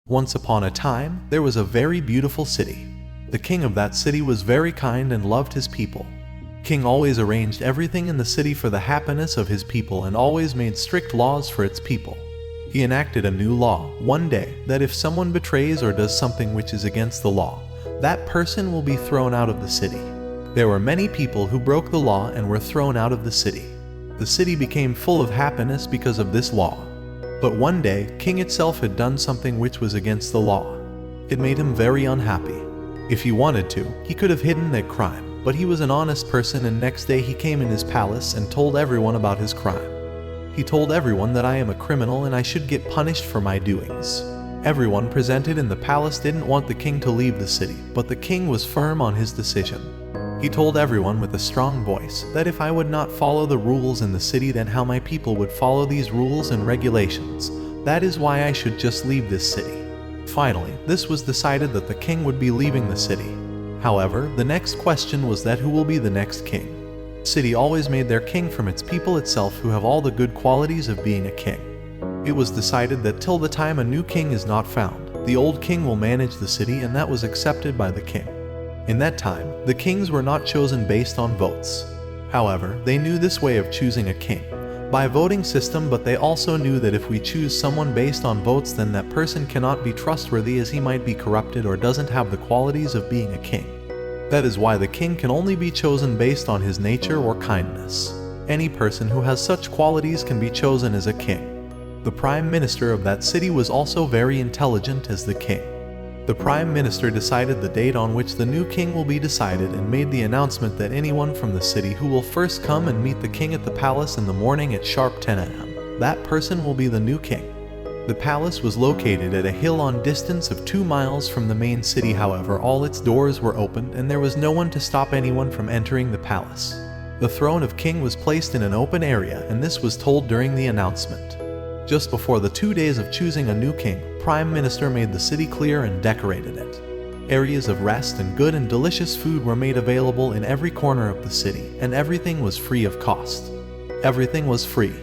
Once upon a time, there was a very beautiful city. The king of that city was very kind and loved his people. King always arranged everything in the city for the happiness of his people and always made strict laws for its people. He enacted a new law one day that if someone betrays or does something which is against the law, that person will be thrown out of the city. There were many people who broke the law and were thrown out of the city. The city became full of happiness because of this law. But one day, King itself had done something which was against the law. It made him very unhappy. If he wanted to, he could have hidden that crime, but he was an honest person, and next day he came in his palace and told everyone about his crime. He told everyone that I am a criminal and I should get punished for my doings. Everyone present in the palace didn't want the king to leave the city, but the king was firm on his decision. He told everyone with a strong voice that if I would not follow the rules in the city, then how my people would follow these rules and regulations. That is why I should just leave this city. Finally, this was decided that the king would be leaving the city. However, the next question was that who will be the next king? The city always made their king from its people itself who have all the good qualities of being a king. It was decided that till the time a new king is not found, the old king will manage the city, and that was accepted by the king. In that time, the kings were not chosen based on votes. However, they knew this way of choosing a king by a voting system, but they also knew that if we choose someone based on votes, then that person cannot be trustworthy, as he might be corrupted or doesn't have the qualities of being a king. That is why the king can only be chosen based on his nature or kindness. Any person who has such qualities can be chosen as a king. The prime minister of that city was also very intelligent as the king. The prime minister decided the date on which the new king will be decided and made the announcement that anyone from the city who will first come and meet the king at the palace in the morning at sharp 10 a.m., that person will be the new king. The palace was located at a hill on distance of 2 miles from the main city. However, all its doors were opened and there was no one to stop anyone from entering the palace. The throne of king was placed in an open area, and this was told during the announcement. Just before the 2 days of choosing a new king, Prime Minister made the city clear and decorated it. Areas of rest and good and delicious food were made available in every corner of the city, and everything was free of cost. Everything was free.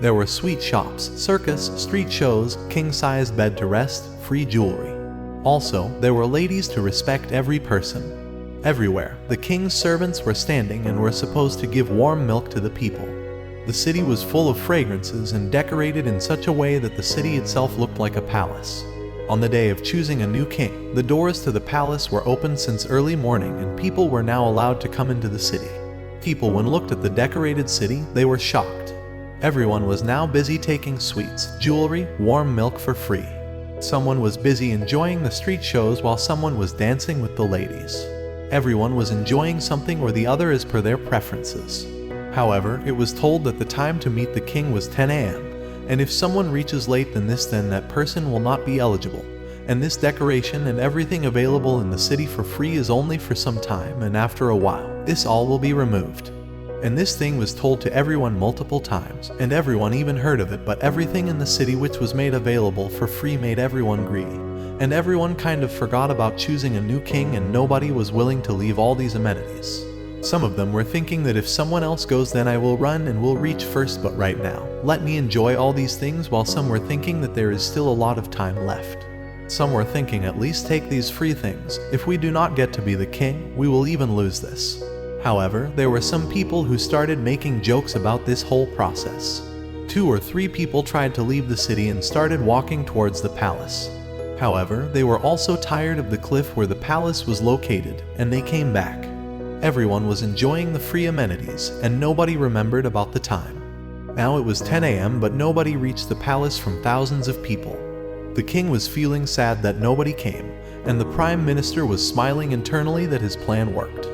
There were sweet shops, circus, street shows, king-sized bed to rest, free jewelry. Also, there were ladies to respect every person. Everywhere, the king's servants were standing and were supposed to give warm milk to the people. The city was full of fragrances and decorated in such a way that the city itself looked like a palace. On the day of choosing a new king, the doors to the palace were open since early morning, and people were now allowed to come into the city. People, when looked at the decorated city, they were shocked. Everyone was now busy taking sweets, jewelry, warm milk for free. Someone was busy enjoying the street shows while someone was dancing with the ladies. Everyone was enjoying something or the other as per their preferences. However, it was told that the time to meet the king was 10 a.m., and if someone reaches late then that person will not be eligible. And this decoration and everything available in the city for free is only for some time, and after a while, this all will be removed. And this thing was told to everyone multiple times, and everyone even heard of it, but everything in the city which was made available for free made everyone greedy. And everyone kind of forgot about choosing a new king, and nobody was willing to leave all these amenities. Some of them were thinking that if someone else goes then I will run and will reach first, but right now, let me enjoy all these things, while some were thinking that there is still a lot of time left. Some were thinking, at least take these free things, if we do not get to be the king, we will even lose this. However, there were some people who started making jokes about this whole process. 2 or 3 people tried to leave the city and started walking towards the palace. However, they were also tired of the cliff where the palace was located, and they came back. Everyone was enjoying the free amenities, and nobody remembered about the time. Now it was 10 a.m., but nobody reached the palace from thousands of people. The king was feeling sad that nobody came, and the prime minister was smiling internally that his plan worked.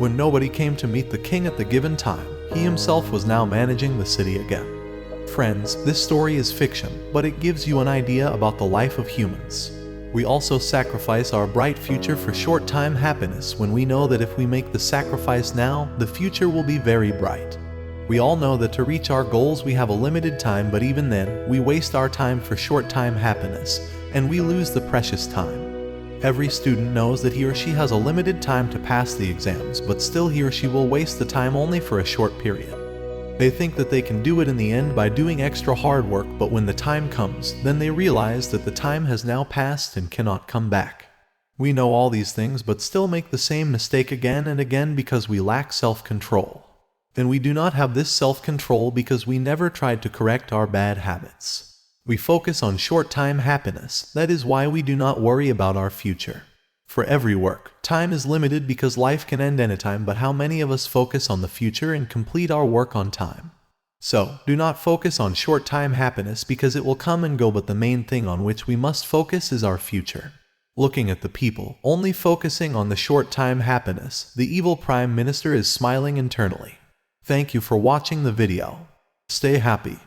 When nobody came to meet the king at the given time, he himself was now managing the city again. Friends, this story is fiction, but it gives you an idea about the life of humans. We also sacrifice our bright future for short-time happiness when we know that if we make the sacrifice now, the future will be very bright. We all know that to reach our goals we have a limited time, but even then, we waste our time for short-time happiness, and we lose the precious time. Every student knows that he or she has a limited time to pass the exams, but still he or she will waste the time only for a short period. They think that they can do it in the end by doing extra hard work, but when the time comes, then they realize that the time has now passed and cannot come back. We know all these things but still make the same mistake again and again because we lack self-control. And we do not have this self-control because we never tried to correct our bad habits. We focus on short-time happiness. That is why we do not worry about our future. For every work, time is limited because life can end anytime, but how many of us focus on the future and complete our work on time? So, do not focus on short-time happiness because it will come and go, but the main thing on which we must focus is our future. Looking at the people, only focusing on the short-time happiness, the evil Prime Minister is smiling internally. Thank you for watching the video. Stay happy.